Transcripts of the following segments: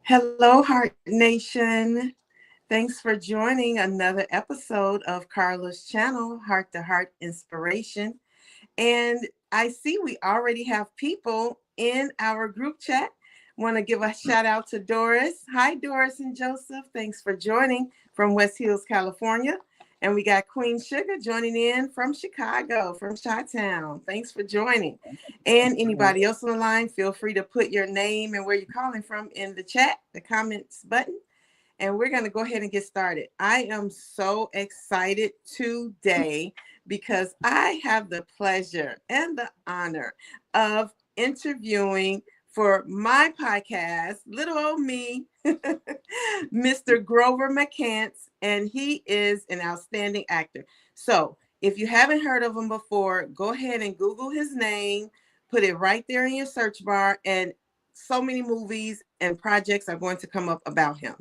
Hello, Heart Nation. Thanks for joining another episode of Carla's channel, Heart to Heart Inspiration. And I see we already have people in our group chat. Want to give a shout out to Doris. Hi, Doris and Joseph. Thanks for joining from West Hills, California. And we got Queen Sugar joining in from Chicago, from Chi-Town. Thanks for joining. And anybody else on the line, feel free to put your name and where you're calling from in the chat, the comments button. And we're going to go ahead and get started. I am so excited today because I have the pleasure and the honor of interviewing for my podcast, Little Old Me, Mr. Grover McCants, and he is an outstanding actor. So if you haven't heard of him before, go ahead and Google his name, put it right there in your search bar, and so many movies and projects are going to come up about him.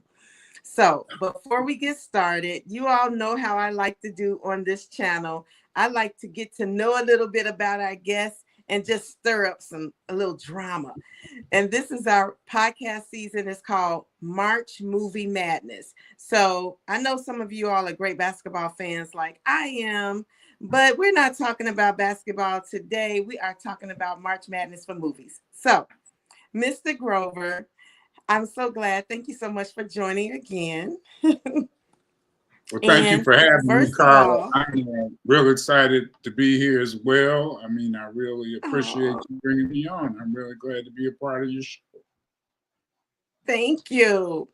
So before we get started, you all know how I like to do on this channel. I like to get to know a little bit about our guests and just stir up a little drama. And this is our podcast season. It's called March Movie Madness. So I know some of you all are great basketball fans like I am, but we're not talking about basketball today. We are talking about March Madness for movies. So, Mr. Grover, I'm so glad. Thank you so much for joining again. Well, thank you for having me, First of Carla. all, I'm real excited to be here as well. I mean, I really appreciate you bringing me on. I'm really glad to be a part of your show. Thank you.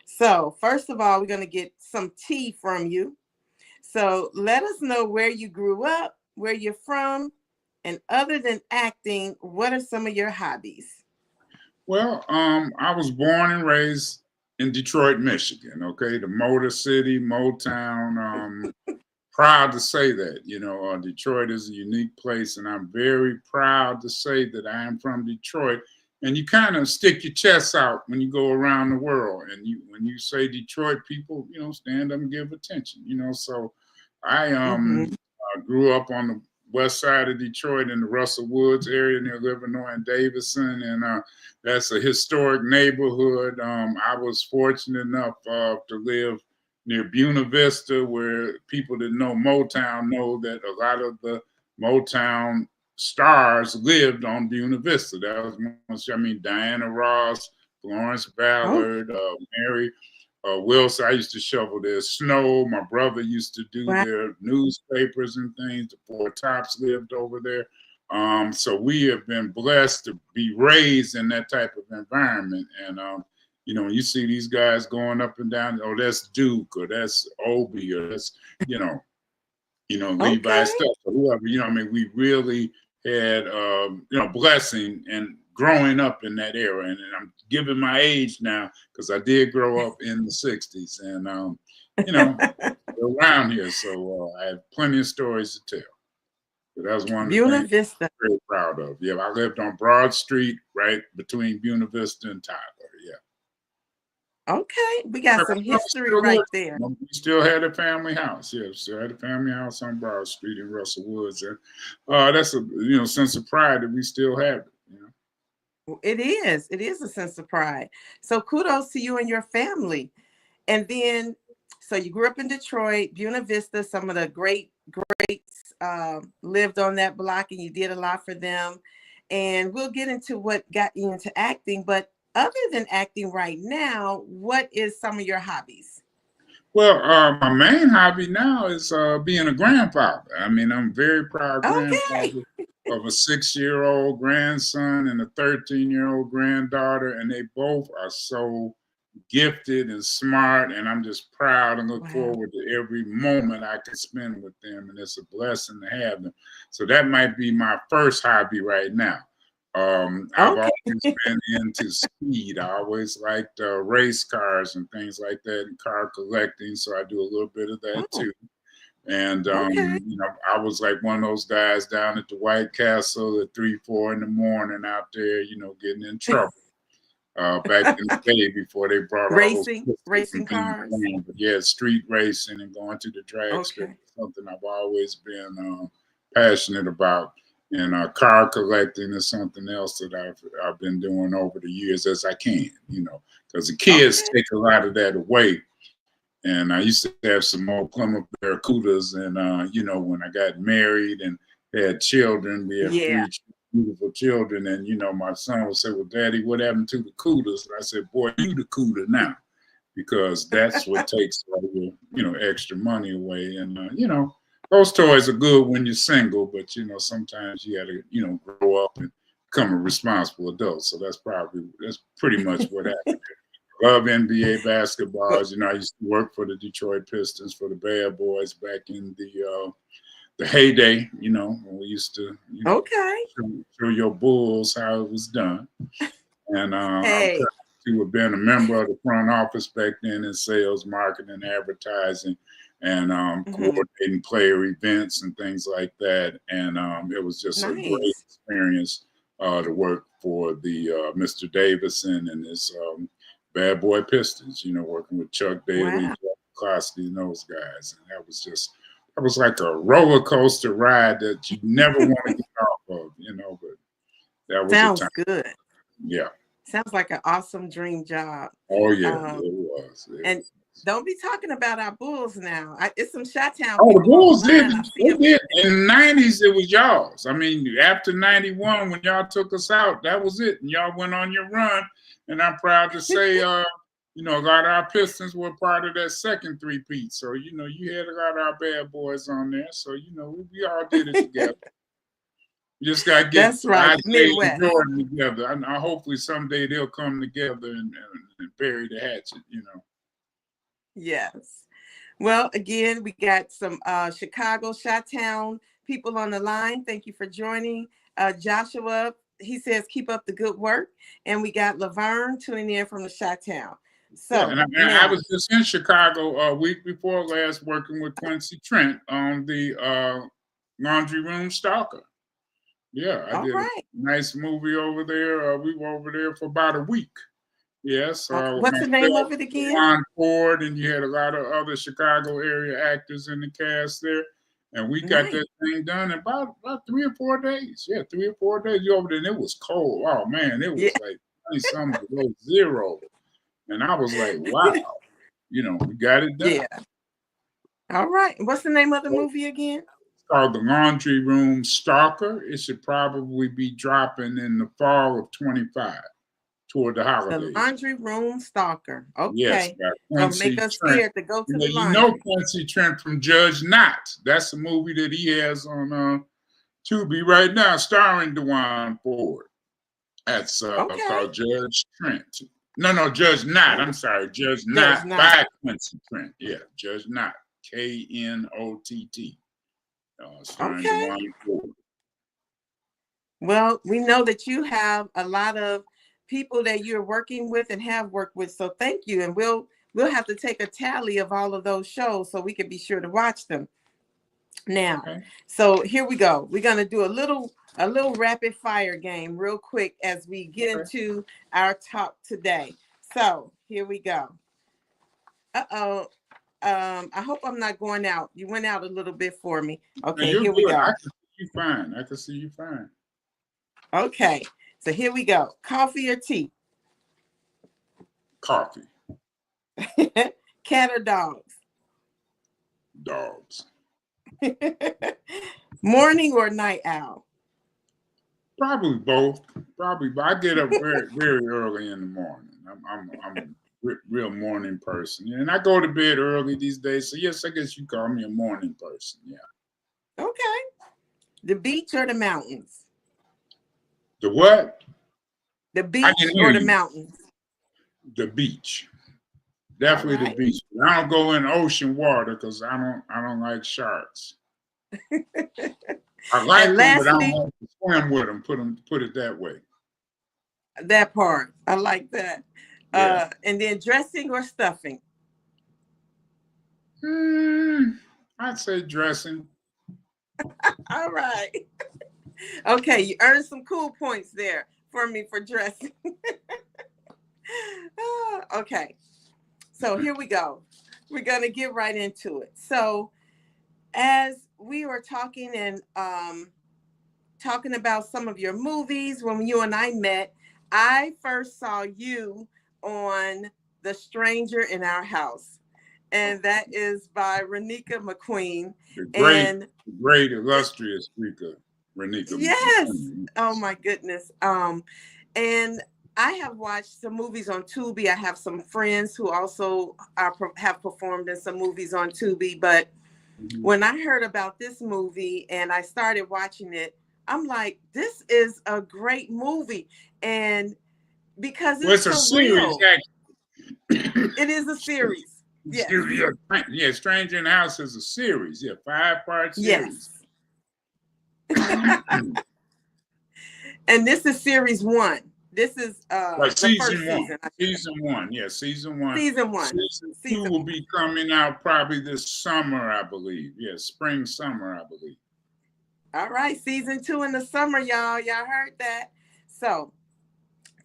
So, first of all, we're going to get some tea from you. So, let us know where you grew up, where you're from, and other than acting, what are some of your hobbies? Well, I was born and raised in Detroit, Michigan. Okay, the Motor City, Motown. Proud to say that. Detroit is a unique place, and I'm very proud to say that I am from Detroit. And you kind of stick your chest out when you go around the world, and when you say Detroit, people stand up and give attention. So I grew up on the west side of Detroit in the Russell Woods area near Livernois and Davidson, and that's a historic neighborhood. I was fortunate enough to live near Buena Vista, where people that know Motown know that a lot of the Motown stars lived on Buena Vista. That was Diana Ross, Florence Ballard, Mary Wilson. I used to shovel their snow. My brother used to do their newspapers and things. The Four Tops lived over there. So we have been blessed to be raised in that type of environment. And when you see these guys going up and down, oh, that's Duke, or that's Obi, or that's Levi stuff, or whoever. We really had blessing and growing up in that era. And I'm giving my age now because I did grow up in the 60s, and around here, so I have plenty of stories to tell. But that was one of the Buena things Vista. I'm very proud of. Yeah, I lived on Broad Street, right between Buena Vista and Tyler. Yeah. Okay, we got some history right there. We still had a family house. Yeah, still had a family house on Broad Street in Russell Woods. And that's a sense of pride that we still have it. It is. It is a sense of pride. So kudos to you and your family. And then, so you grew up in Detroit, Buena Vista. Some of the greats lived on that block, and you did a lot for them. And we'll get into what got you into acting. But other than acting right now, what is some of your hobbies? Well, my main hobby now is being a grandfather. I mean, I'm very proud grandfather of a 6-year-old grandson and a 13-year-old granddaughter, and they both are so gifted and smart, and I'm just proud and look forward to every moment I can spend with them, and it's a blessing to have them. So that might be my first hobby right now. I've always been into speed. I always liked race cars and things like that, and car collecting. So I do a little bit of that too. And I was like one of those guys down at the White Castle at 3, 4 in the morning out there, getting in trouble. Back in the day before they brought racing cars. But yeah, street racing and going to the drag strip is something I've always been passionate about. And car collecting is something else that I've been doing over the years as I can, because the kids Okay. take a lot of that away. And I used to have some old Plymouth Barracudas, and when I got married and had children, we have Yeah. three beautiful children, and my son would say, "Well, Daddy, what happened to the Cudas?" And I said, "Boy, you the Cuda now." Because that's what takes all your, extra money away. And, those toys are good when you're single, but, sometimes you got to, grow up and become a responsible adult. So that's pretty much what happened. Love NBA basketball. I used to work for the Detroit Pistons for the Bad Boys back in the heyday, when we used to, Okay. show your Bulls how it was done. And I'm Hey. to have been a member of the front office back then in sales, marketing, advertising, and coordinating player events and things like that. And it was just a great Nice. experience to work for the Mr. Davison and his Bad Boy Pistons, working with Chuck Daly, Wow. Jeff McCloskey, and those guys. And that was like a roller coaster ride that you never want to get off of, but that was a Sounds time. good. Yeah. Sounds like an awesome dream job. Oh yeah, it was. And don't be talking about our Bulls now. It's some Chi-Town Oh, the people on Bulls the did. line. I see They them. did. In the 90s, it was y'all's. I mean, after 91, when y'all took us out, that was it. And y'all went on your run. And I'm proud to say, a lot of our Pistons were part of that second three-peat. So, you had a lot of our bad boys on there. So, we all did it together. You just got to get That's right. Isaiah and Midwest. Jordan together. I hopefully someday they'll come together and bury the hatchet, Yes. Well, again, we got some Chicago, Chi-Town people on the line. Thank you for joining. Joshua, he says, keep up the good work. And we got Laverne tuning in from the Chi-Town. So, I was just in Chicago a week before last working with Quincy Trent on the Laundry Room Stalker. Yeah, I did a nice movie over there. We were over there for about a week. Yes. What's the name of it again? On Ford, and you had a lot of other Chicago area actors in the cast there. And we got that thing done in about 3 or 4 days. Yeah, 3 or 4 days. You over there, and it was cold. Oh man, it was like 20-something below zero. And I was like, wow, we got it done. Yeah. All right. What's the name of the movie again? It's called The Laundry Room Stalker. It should probably be dropping in the fall of 25 toward the holidays. The Laundry Room Stalker. Okay. Yes. Don't make us scared to go to the laundry. You know Quincy Trent from Judge Not. That's a movie that he has on Tubi right now, starring Dewan Ford. That's called Judge Trent. No, Judge Not. I'm sorry, Judge Not by Quincy Trent. Yeah, Judge Not. Knott. Starring Dewan Ford. Well, we know that you have a lot of people that you're working with and have worked with. So thank you. And we'll have to take a tally of all of those shows so we can be sure to watch them. Now, so here we go. We're going to do a little rapid fire game real quick as we get into our talk today. So here we go. I hope I'm not going out. You went out a little bit for me. Okay, here we go. I can see you fine. I can see you fine. Okay, so here we go. Coffee or tea? Coffee. Cat or dogs? Dogs. Morning or night owl? Probably both. But I get up very, very early in the morning. I'm a real morning person, and I go to bed early these days. So yes, I guess you call me a morning person. Yeah. Okay. The beach or the mountains? The what? The beach or the mountains? The beach. Definitely the beach. I don't go in ocean water because I don't like sharks. I like them, but I don't want to swim with them. Put it that way. That part. I like that. Yeah. And then dressing or stuffing? I'd say dressing. All right. Okay, you earned some cool points there for me for dressing. Okay. So here we go. We're going to get right into it. So as we were talking and talking about some of your movies. When you and I met, I first saw you on The Stranger in Our House, and that is by Renika McQueen. The And great illustrious speaker, Renika yes, McQueen. oh my goodness. And I have watched some movies on Tubi. I have some friends who also have performed in some movies on Tubi. But when I heard about this movie and I started watching it, I'm like, this is a great movie. And because Well, it's it's a so series, real, actually. it is a series. Yes. Yeah, Stranger in the House is a series. Yeah, 5-part series. Yes. And this is series 1. This is Right, the first season 1. season. Season 1, yeah, season 1. Season 1. Season 2 will be coming out probably this summer, I believe. Yeah, spring, summer, I believe. All right, season 2 in the summer, y'all. Y'all heard that? So,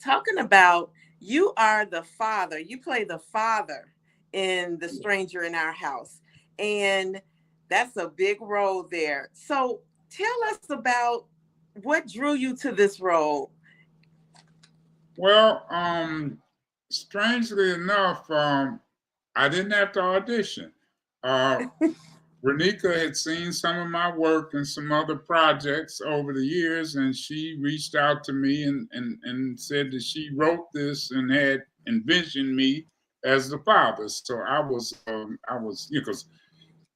talking about, you are the father. You play the father in The Stranger in Our House. And that's a big role there. So, tell us about what drew you to this role. Well, strangely enough, I didn't have to audition. Renika had seen some of my work and some other projects over the years, and she reached out to me and said that she wrote this and had envisioned me as the father. So I was, because,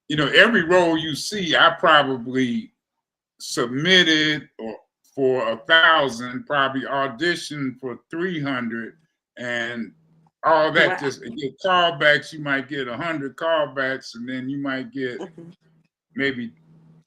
every role you see, I probably submitted for 1,000, probably auditioned for 300, and all that. Wow. Just get callbacks. You might get 100 callbacks, and then you might get maybe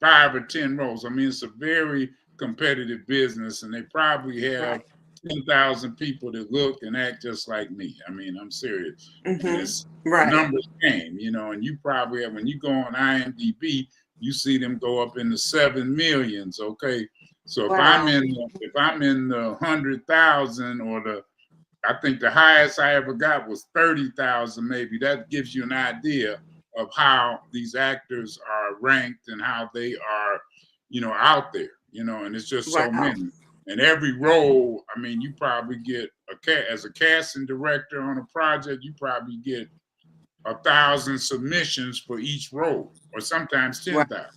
5 or 10 roles. I mean, it's a very competitive business, and they probably have 10,000 people that look and act just like me. I mean, I'm serious. And it's a numbers game, and you probably have, when you go on IMDb, you see them go up in the 7 millions. Okay, so if I'm in the 100,000, or I think the highest I ever got was 30,000, maybe. That gives you an idea of how these actors are ranked and how they are, out there, and it's just so many. And every role, I mean, you probably get as a casting director on a project, you probably get 1,000 submissions for each role, or sometimes 10,000.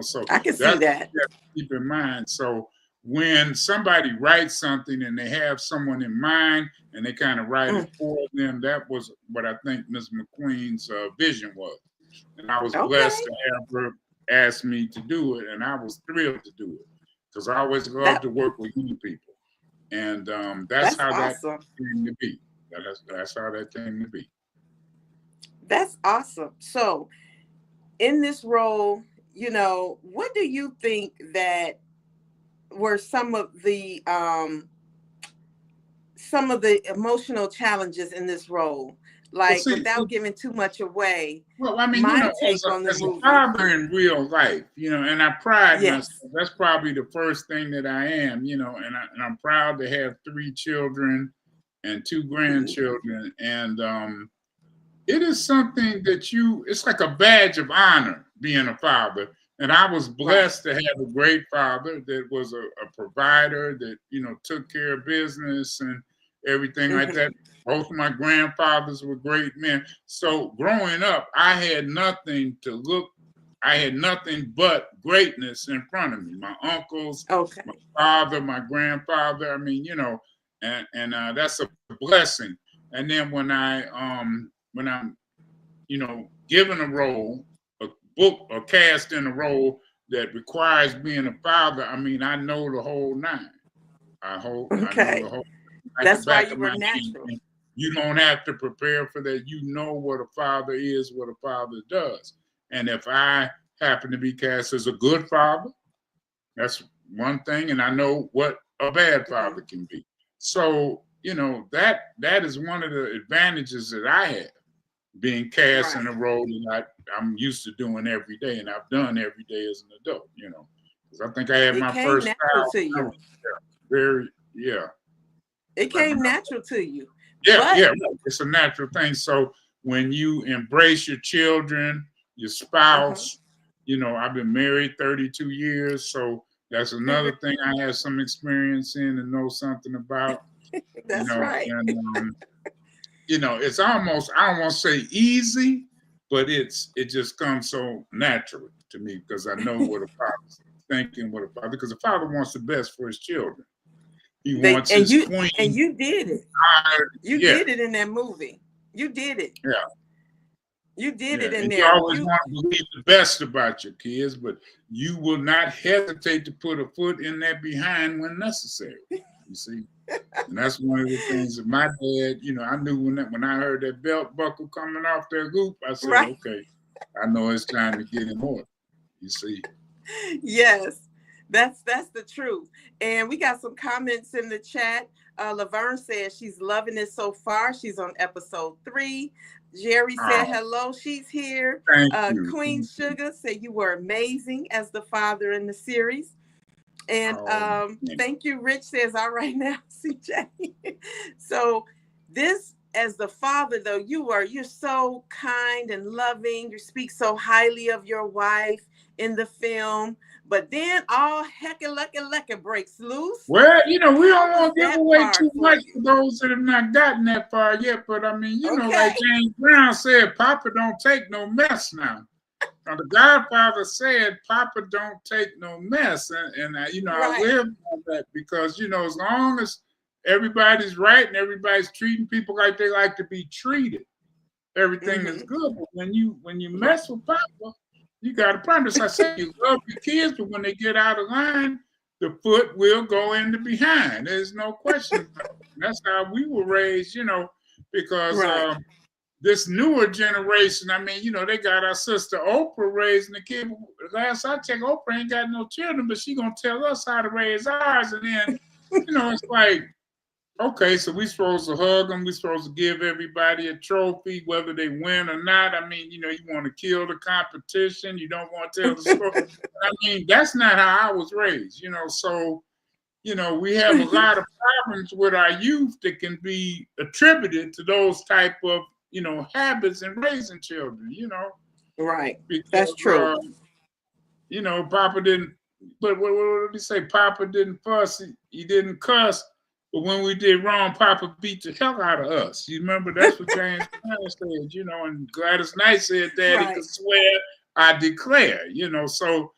So I can see that. You have to keep in mind. So when somebody writes something and they have someone in mind and they kind of write it for them, that was what I think Ms. McQueen's vision was. And I was blessed to have her ask me to do it, and I was thrilled to do it because I always love to work with young people. And that's how awesome. That came to be. That's how that came to be. That's awesome. So in this role, what do you think that were some of the emotional challenges in this role? Like, without giving too much away. Well, I mean, as a father in real life, and I pride myself. That's probably the first thing that I am, and I'm proud to have 3 children and 2 grandchildren. And it is something that it's like a badge of honor being a father. And I was blessed to have a great father that was a provider that, took care of business and everything like that. Both of my grandfathers were great men. So growing up, I had nothing but greatness in front of me. My uncles, my father, my grandfather. I mean, and that's a blessing. And then when I'm given a role, book or cast in a role that requires being a father, I mean, I know the whole 9. I know the whole. That's why you were natural. You don't have to prepare for that. You know what a father is, what a father does. And if I happen to be cast as a good father, that's one thing. And I know what a bad father can be. So, that is one of the advantages that I have, being cast in a role that I'm used to doing every day, and I've done every day as an adult, because I think I had my first child. To you. It came natural to you. Yeah, it's a natural thing. So when you embrace your children, your spouse, I've been married 32 years. So That's another thing I have some experience in and know something about. That's right. And it's almost, I don't want to say easy, but it just comes so naturally to me because I know what a father's thinking, because the father wants the best for his children. He wants his queen. And you did it. You did it in that movie. You did it. Yeah. You did it in and there. You always want to believe the best about your kids, but you will not hesitate to put a foot in that behind when necessary. You see? And that's one of the things that my dad, I knew when I heard that belt buckle coming off their hoop, I said, okay, I know it's time to get in order. You see? Yes, that's the truth. And we got some comments in the chat. Laverne says she's loving it so far. She's on episode 3. Jerry said hello. She's here. Thank you. Queen Sugar said you were amazing as the father in the series. And thank you. Rich says, all right now, CJ. So this, as the father, though, you're so kind and loving. You speak so highly of your wife in the film. But then all heck breaks loose. Well, we don't want to give away too much for those that have not gotten that far yet. But I mean, like James Brown said, Papa don't take no mess now. The Godfather said, Papa don't take no mess. And I live on that because, as long as everybody's right and everybody's treating people like they like to be treated, everything is good. But when you mess with Papa, you got a problem. As I say, you love your kids, but when they get out of line, the foot will go in the behind. There's no question. That's how we were raised, because this newer generation, I mean, they got our sister Oprah raising the kid. Last I checked, Oprah ain't got no children, but she gonna tell us how to raise ours. And then, it's like, okay, so we supposed to hug them. We supposed to give everybody a trophy, whether they win or not. I mean, you want to kill the competition. You don't want to tell the story. I mean, that's not how I was raised, So, we have a lot of problems with our youth that can be attributed to those type of, habits in raising children, Right. Because, that's true. Papa didn't, but what did he say? Papa didn't fuss. He didn't cuss. But when we did wrong, Papa beat the hell out of us. You remember that's what James Brown said, and Gladys Knight said, Daddy could swear, I declare, So,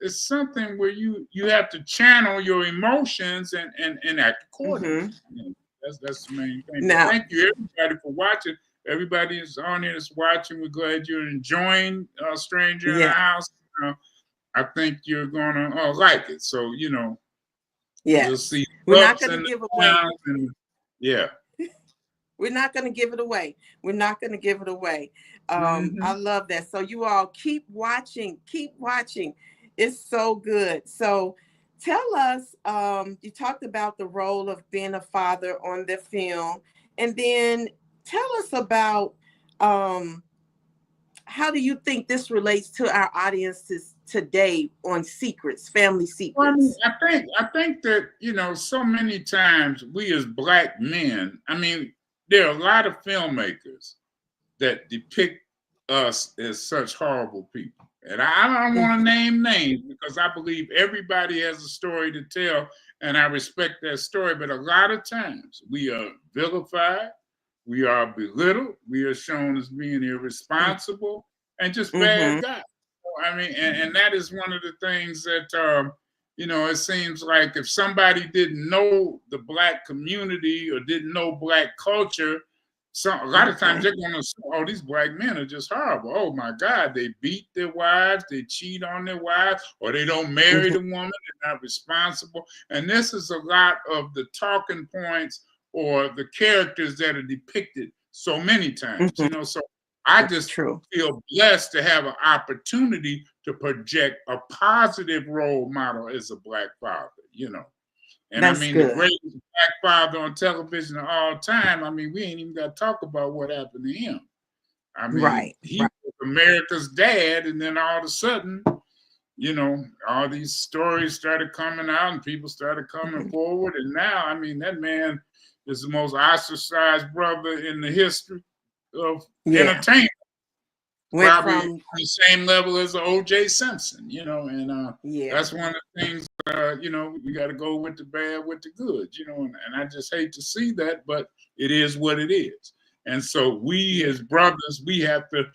it's something where you have to channel your emotions and act accordingly. That's the main thing. Now, thank you everybody for watching. Everybody is on here that's watching. We're glad you're enjoying Stranger in the House. I think you're gonna like it. So we'll see. We're not gonna give away. We're not gonna give it away. We're not gonna give it away. I love that. So you all keep watching. Keep watching. It's so good. So tell us, you talked about the role of being a father on the film, and then tell us about how do you think this relates to our audiences today on secrets, family secrets? Well, I think that, so many times we as Black men, I mean, there are a lot of filmmakers that depict us as such horrible people. And I don't want to name names because I believe everybody has a story to tell, and I respect that story. But a lot of times we are vilified, we are belittled, we are shown as being irresponsible and just bad guys. I mean, and that is one of the things that, it seems like if somebody didn't know the Black community or didn't know Black culture, a lot of times they're going to say, oh, these Black men are just horrible. Oh, my God, they beat their wives, they cheat on their wives, or they don't marry the woman, they're not responsible. And this is a lot of the talking points or the characters that are depicted so many times, So I just feel blessed to have an opportunity to project a positive role model as a Black father, And That's the good. greatest Black father on television of all time, we ain't even got to talk about what happened to him. He was America's dad, and then all of a sudden, all these stories started coming out and people started coming forward. And now, that man is the most ostracized brother in the history of entertainment. Went probably on from the same level as O.J. Simpson, and yeah, that's one of the things. We got to go with the bad, with the good, and I just hate to see that, but it is what it is. And so we yeah, as brothers, we have to,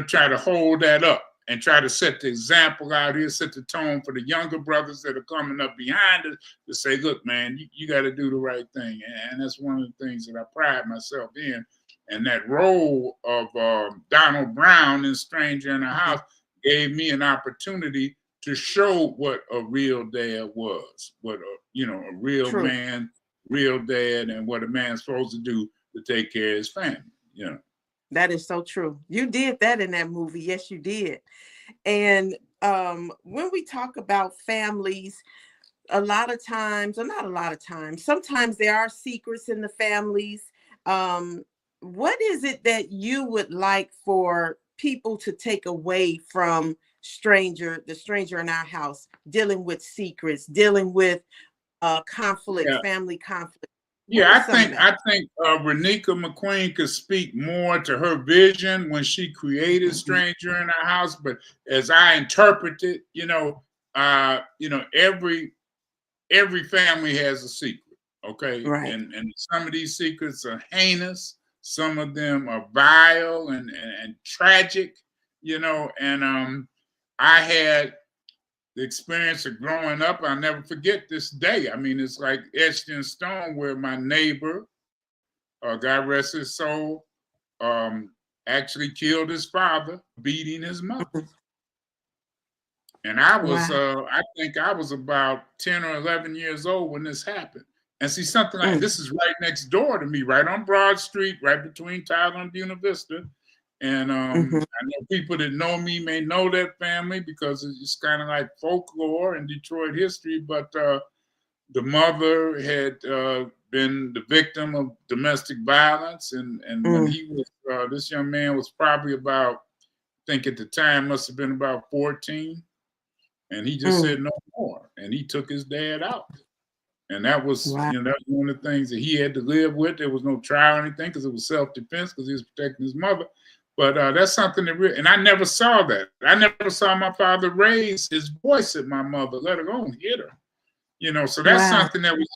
try to hold that up and try to set the example out here, set the tone for the younger brothers that are coming up behind us to say, look, man, you got to do the right thing. And that's one of the things that I pride myself in. And that role of Donald Brown in Stranger in the House gave me an opportunity to show what a real dad was, what a real true. man, real dad, and what a man's supposed to do to take care of his family. That is so true. You did that in that movie. Yes, you did. And when we talk about families, a lot of times, or not a lot of times, sometimes there are secrets in the families. What is it that you would like for people to take away from the stranger in our house, dealing with secrets, dealing with conflict, Yeah. family conflict? What Yeah, is I some of think that? I think Renika McQueen could speak more to her vision when she created Mhm. Stranger in Our House. But as I interpret it, every family has a secret, okay? Right. And some of these secrets are heinous, some of them are vile and tragic, and I had the experience of growing up. I'll never forget this day. I mean, it's like etched in stone where my neighbor, God rest his soul, actually killed his father, beating his mother. Mhm. And Wow. I think I was about 10 or 11 years old when this happened. And see, something like Mm. this is right next door to me, right on Broad Street, right between Tyler and Buena Vista. And Mhm. I know people that know me may know that family because it's kind of like folklore in Detroit history. But the mother had been the victim of domestic violence. And when Mm. he was, this young man was probably about, I think at the time must have been about 14. And he just Mm. said no more. And he took his dad out. And that was, Wow. that was one of the things that he had to live with. There was no trial or anything because it was self-defense because he was protecting his mother. But that's something that and I never saw that. I never saw my father raise his voice at my mother, let alone hit her. So that's Wow. something that was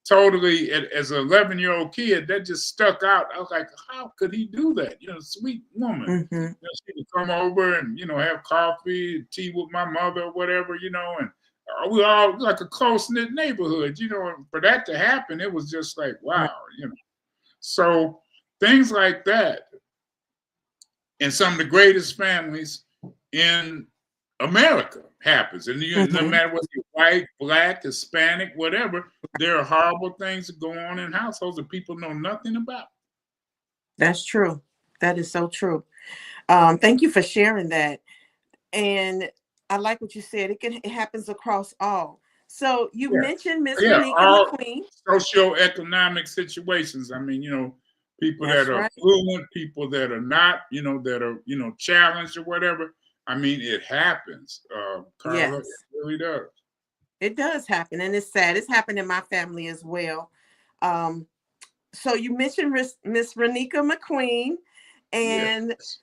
totally, as an 11-year-old kid, that just stuck out. I was like, how could he do that? Sweet woman. Mhm. She would come over and, have coffee, tea with my mother or whatever, and we all like a close-knit neighborhood, and for that to happen, it was just like, Right. wow. So things like that in some of the greatest families in America happens. And no Mhm. matter whether you're white, black, Hispanic, whatever, there are horrible things that go on in households that people know nothing about. That's true. That is so true. Thank you for sharing that. And I like what you said. It happens across all. So you Yeah. mentioned Miss Yeah. Renika All McQueen. socioeconomic situations. I mean, people that That's are right. fluent, people that are not, that are, challenged or whatever. I mean, it happens, Carla. It Yes, really does. it does happen, and it's sad. It's happened in my family as well. Um, so you mentioned Miss Renika McQueen, and Yes.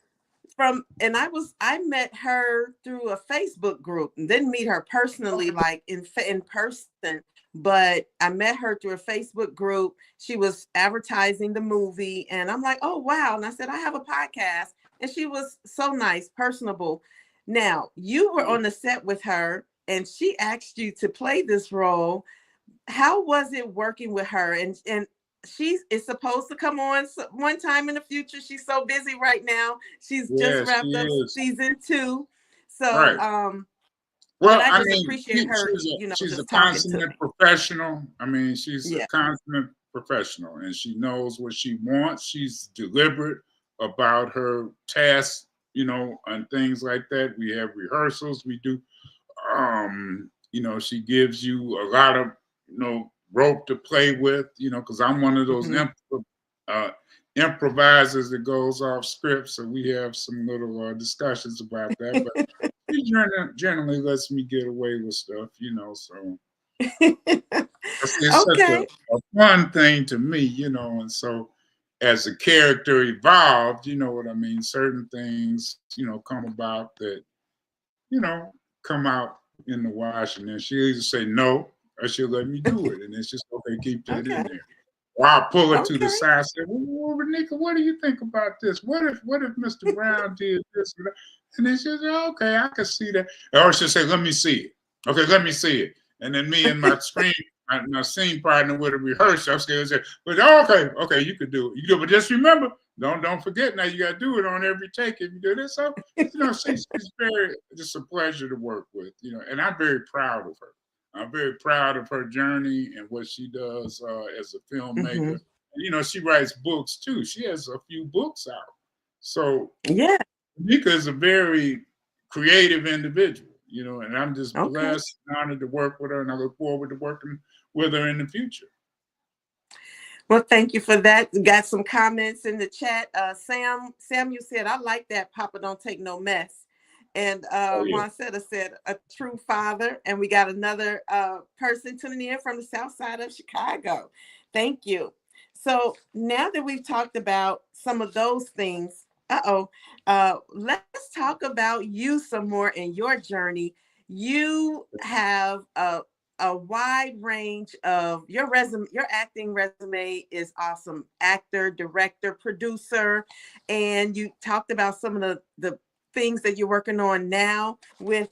I met her through a Facebook group and didn't meet her personally, like in person, but I met her through a Facebook group. She was advertising the movie, and I'm like, oh wow. And I said, I have a podcast. And she was so nice, personable. Now, you were on the set with her and she asked you to play this role. How was it working with her? And she is supposed to come on one time in the future. She's so busy right now. She's just Yes, she wrapped up is. season 2. So Right. but Well, I I just mean, appreciate her, she's a just talking to consummate me. professional. I mean, she's a Yeah. consummate professional, and she knows what she wants. She's deliberate about her tasks, and things like that. We have rehearsals. We do. She gives you a lot of, rope to play with. Because I'm one of those Mhm. uh, improvisers that goes off script. So we have some little discussions about that, but. He generally lets me get away with stuff, so it's such Okay. a fun thing to me, and so as the character evolved, you know what I mean, certain things, come about that, you know, come out in the wash, and then she'll either say no or she'll let me do it. And it's just, okay, keep that Okay. in there. Or I'll pull it to the Okay. side and say, well, Renika, what do you think about this? What if Mr. Brown did this? And then she'll say, okay, I can see that. Or she'll say, let me see it. Okay, let me see it. And then me and my scene partner would have rehearsed. I'm scared to say, but okay, you could do it. You do, but just remember, don't forget now. You got to do it on every take if you do this. So she's very just a pleasure to work with. And I'm very proud of her. I'm very proud of her journey and what she does as a filmmaker. She writes books too. She has a few books out. So Yeah. Renika is a very creative individual, and I'm just Okay. blessed and honored to work with her, and I look forward to working with her in the future. Well, thank you for that. Got some comments in the chat. Samuel said, I like that. Papa don't take no mess. And Juan said a true father. And we got another person tuning in from the south side of Chicago. Thank you. So now that we've talked about some of those things, let's talk about you some more in your journey. You have a wide range of your acting resume is awesome. Actor, director, producer, and you talked about some of the things that you're working on now with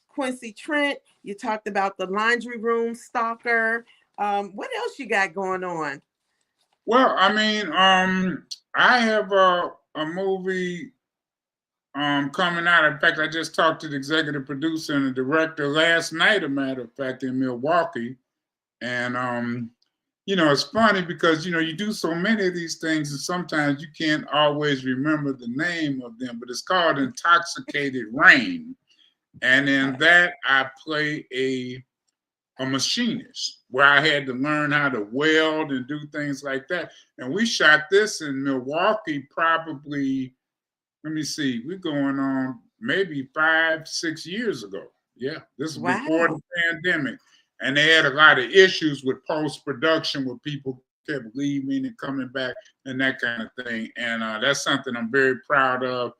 Quincy Trent. You talked about the Laundry Room Stalker. What else you got going on? Well, I mean, I have a movie coming out. In fact, I just talked to the executive producer and the director last night, a matter of fact, in Milwaukee. And it's funny because you do so many of these things, and sometimes you can't always remember the name of them. But it's called Intoxicated Rain, and in that I play a machinist where I had to learn how to weld and do things like that. And we shot this in Milwaukee probably, let me see, we're going on maybe 5-6 years ago. Yeah, this is before the pandemic. And they had a lot of issues with post-production where people kept leaving and coming back and that kind of thing. And that's something I'm very proud of.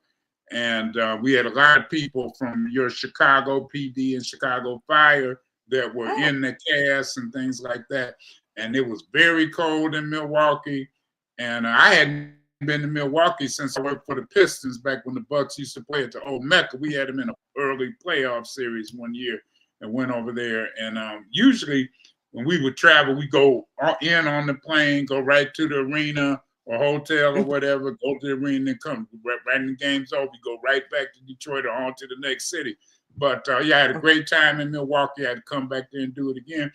And we had a lot of people from your Chicago PD and Chicago Fire that were in the cast and things like that. And it was very cold in Milwaukee. And I hadn't been to Milwaukee since I worked for the Pistons back when the Bucks used to play at the old Mecca. We had them in an early playoff series one year and went over there. And usually when we would travel, we go in on the plane, go right to the arena or hotel or whatever, go to the arena and come right when the game's over, we go right back to Detroit or on to the next city. But I had a great time in Milwaukee. I had to come back there and do it again.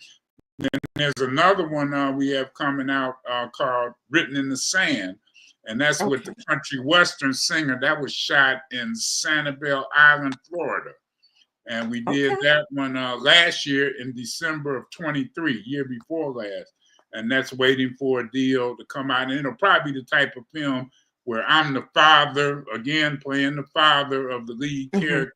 Then there's another one we have coming out called Written in the Sand. And that's with the country western singer. That was shot in Sanibel Island, Florida. And we did that one last year in December of 23, year before last. And that's waiting for a deal to come out. And it'll probably be the type of film where I'm the father, again, playing the father of the lead character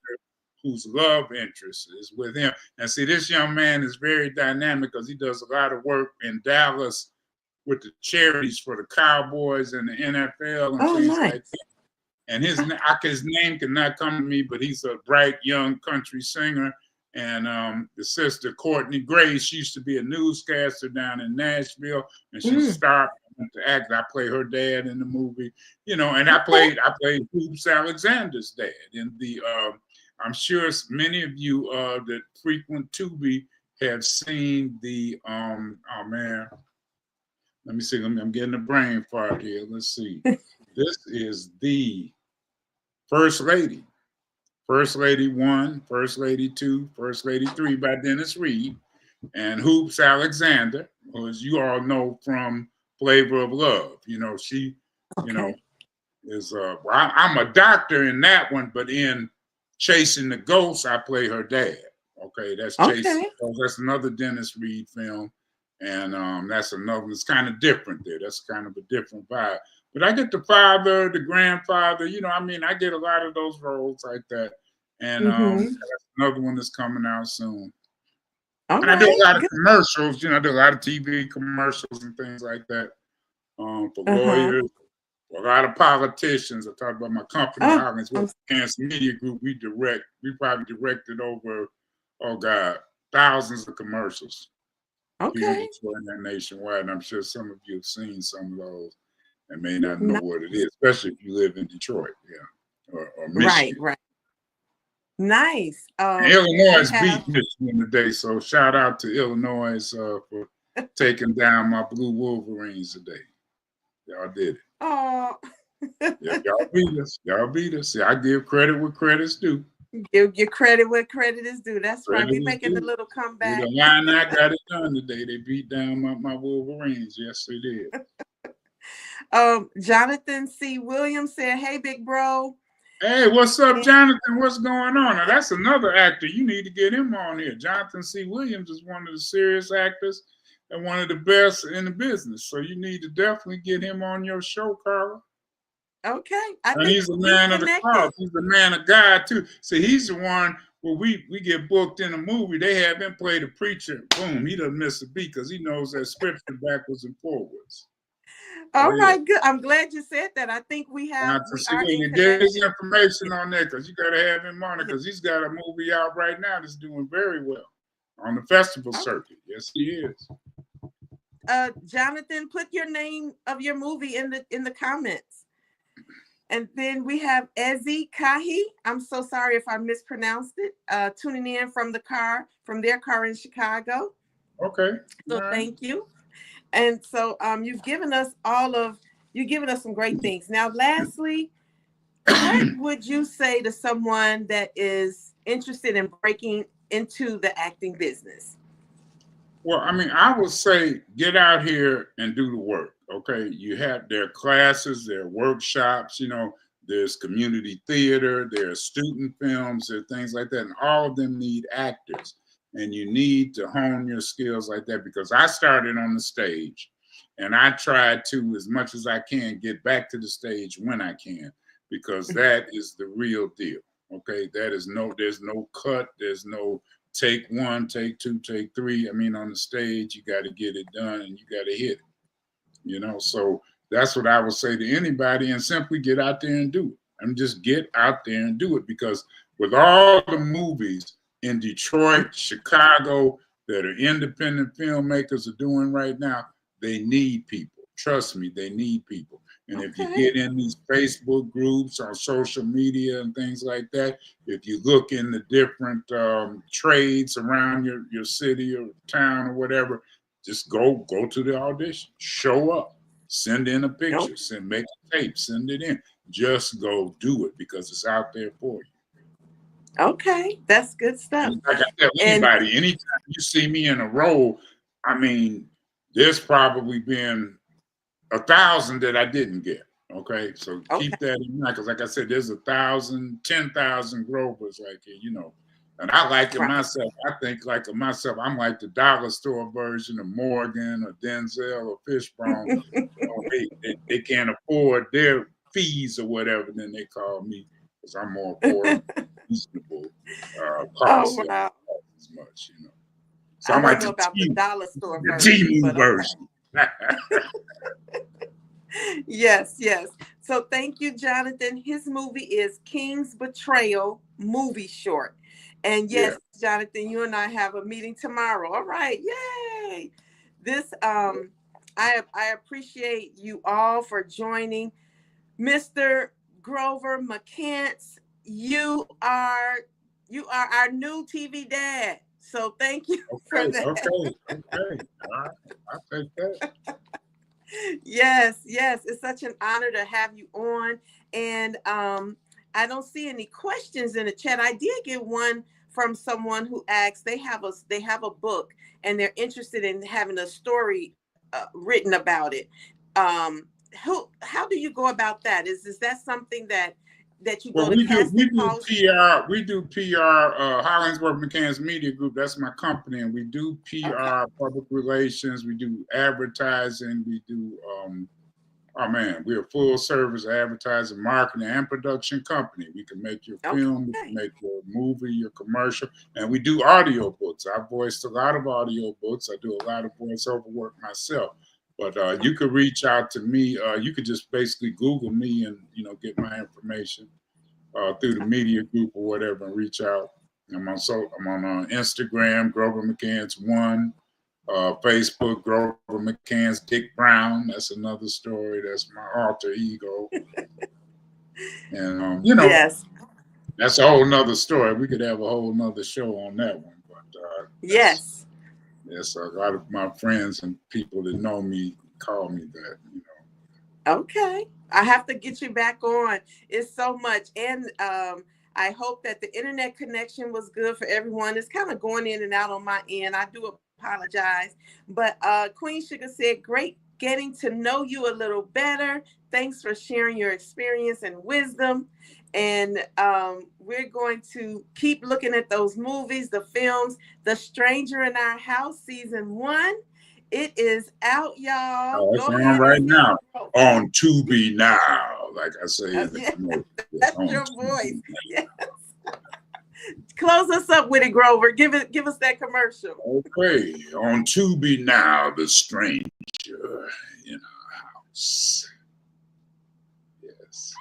whose love interest is with him. And see, this young man is very dynamic because he does a lot of work in Dallas with the charities for the Cowboys and the NFL and things like that. And his name cannot come to me, but he's a bright young country singer. And the sister Courtney Grace, she used to be a newscaster down in Nashville, and she started to act. I play her dad in the movie, and I played Hoops Alexander's dad in the. I'm sure many of you that frequent Tubi have seen the. Oh man, let me see. I'm getting a brain fart here. Let's see. This is the First Lady. First Lady 1, First Lady 2, First Lady 3 by Dennis Reed, and Hoops Alexander, who, as you all know from Flavor of Love. She, is I'm a doctor in that one, but in Chasing the Ghost, I play her dad. Okay, that's Chasing the Ghost. That's another Dennis Reed film. And that's another, it's kind of different there. That's kind of a different vibe. But I get the father, the grandfather, I get a lot of those roles like that. And that's another one that's coming out soon. And I do a lot of commercials, I do a lot of TV commercials and things like that. for Uh-huh. lawyers, for a lot of politicians. I talked about my company, Oh, Highlands McCants Media Group. We probably directed over, oh God, thousands of commercials here in okay. Detroit and nationwide. And I'm sure some of you have seen some of those and may not know Ni- what it is, especially if you live in Detroit, yeah, or right, Michigan. right. Nice. And We Illinois beat have Michigan today, so shout out to Illinois for taking down my Blue Wolverines today. Y'all did it. oh Yeah, y'all beat us. Y'all beat us. See, I give credit where credit's due. give your credit where credit is due. That's right. Credit We is making the due. little Yeah, comeback. the line I got it done today. They beat down my Wolverines. Yes, they did. Jonathan C. Williams said, "Hey, big bro." Hey, what's up, And, Jonathan? What's going on? Now, that's another actor. You need to get him on here. Jonathan C. Williams is one of the serious actors and one of the best in the business. So you need to definitely get him on your show, Carla. okay, I And think he's a we've man of the connected. cause. He's a man of God, too. See, he's the one where we get booked in a movie. They have him play the preacher. Boom, he doesn't miss a beat because he knows that scripture backwards and forwards. Oh, All yeah. right, good. I'm glad you said that. I think we See, are in get his connection. information on there because you got to have him on it Yeah. because he's got a movie out right now that's doing very well on the festival Oh, circuit. Yes, he is. Jonathan, put your name of your movie in the comments. And then we have Ezzy Kahi. I'm so sorry if I mispronounced it. Tuning in from their car in Chicago. Okay. So All right. thank you. And so you've given us some great things. Now, lastly, what would you say to someone that is interested in breaking into the acting business? Well, I mean, I would say get out here and do the work. Okay. You have their classes, their workshops, there's community theater, there's student films, there are things like that. And all of them need actors. And you need to hone your skills like that because I started on the stage and I try to, as much as I can, get back to the stage when I can, because that is the real deal. Okay. There's no cut, there's no take one, take two, take three. I mean, on the stage, you got to get it done and you got to hit it, So that's what I would say to anybody and simply get out there and do it. And just get out there and do it because with all the movies in Detroit, Chicago that are independent filmmakers are doing right now, they need people. Trust me, they need people. And if you Okay. get in these Facebook groups on social media and things like that, if you look in the different trades around your city or town or whatever, just go to the audition, show up, send in a picture, make a tape, send it in. Just go do it because it's out there for you. Okay, that's good stuff. And like I tell And anybody, anytime you see me in a role, I mean, there's probably been 1,000 that I didn't get. Okay, so keep that in mind because, like I said, there's 1,000, 10,000 Grovers like it. And I like it myself. I think like of myself, I'm like the dollar store version of Morgan or Denzel or Fishbone. They can't afford their fees or whatever, then they call me because I'm more affordable, reasonable cost. oh wow. As much. So I I'm don't like know about the dollar store the version, T-Move but okay. version. Yes. So thank you, Jonathan. His movie is King's Betrayal movie short. And yes, Jonathan, you and I have a meeting tomorrow. All right. Yay. This I appreciate you all for joining. Mr. Grover McCants, you are our new TV dad. So thank you for that. Okay. All right. I'll take that. Yes. It's such an honor to have you on. And I don't see any questions in the chat. I did get one from someone who asked, they have a book and they're interested in having a story written about it. How do you go about that? Is that something that you go to casting calls? We do PR, Hollingsworth McCants Media Group. That's my company, and we do PR, public relations. We do advertising. We do, we're a full service advertising, marketing, and production company. We can make your film, we can make your movie, your commercial, and we do audio books. I voiced a lot of audio books. I do a lot of voiceover work myself. But you could reach out to me. You could just basically Google me and get my information through the media group or whatever, and reach out. I'm on Instagram, Grover McCants1, Facebook, Grover McCants, Dick Brown. That's another story. That's my alter ego. And Yes. that's a whole nother story. We could have a whole nother show on that one. But yes. Yes, a lot of my friends and people that know me call me that. Okay. I have to get you back on. It's so much. And I hope that the internet connection was good for everyone. It's kind of going in and out on my end. I do apologize. But Queen Sugar said, great getting to know you a little better. Thanks for sharing your experience and wisdom. And we're going to keep looking at those movies, the films. The Stranger in Our House, season 1. It is out, y'all. Oh, it's on right now on Tubi now, like I say. That's your voice. Yes. Close us up with it, Grover. Give us that commercial. Okay, on Tubi now, The Stranger in Our House. Yes.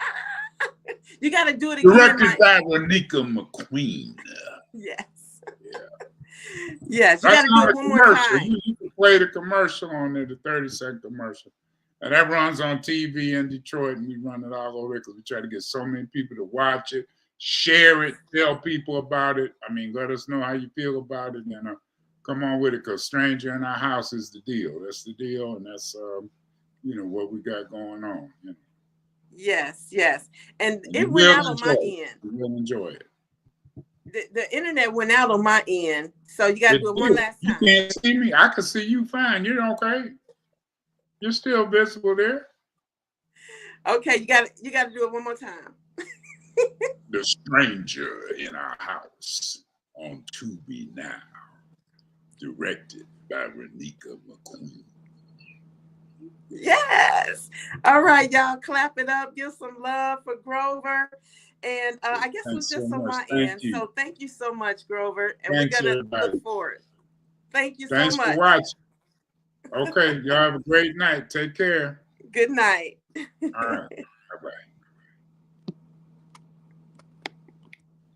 You got to do it again. Directed by Renika McQueen. Yes. Yeah. Yes, you got to do it one more time. You can play the commercial on there, the 30-second commercial. And that runs on TV in Detroit, and we run it all over because we try to get so many people to watch it, share it, tell people about it. I mean, let us know how you feel about it, and come on with it, because Stranger in Our House is the deal. That's the deal, and that's what we got going on. Yes, and it went out on my end. You will enjoy it. The internet went out on my end, so you got to do it one last time. You can't see me. I can see you fine. You're okay. You're still visible there. Okay, you got to do it one more time. The Stranger in Our House on Tubi now, directed by Renika McQueen. Yes. All right, y'all, clap it up. Give some love for Grover. And I guess it was just on my end. So thank you so much, Grover. And we're going to look forward. Thank you so much. Thanks for watching. Okay, y'all have a great night. Take care. Good night. All right. Bye-bye.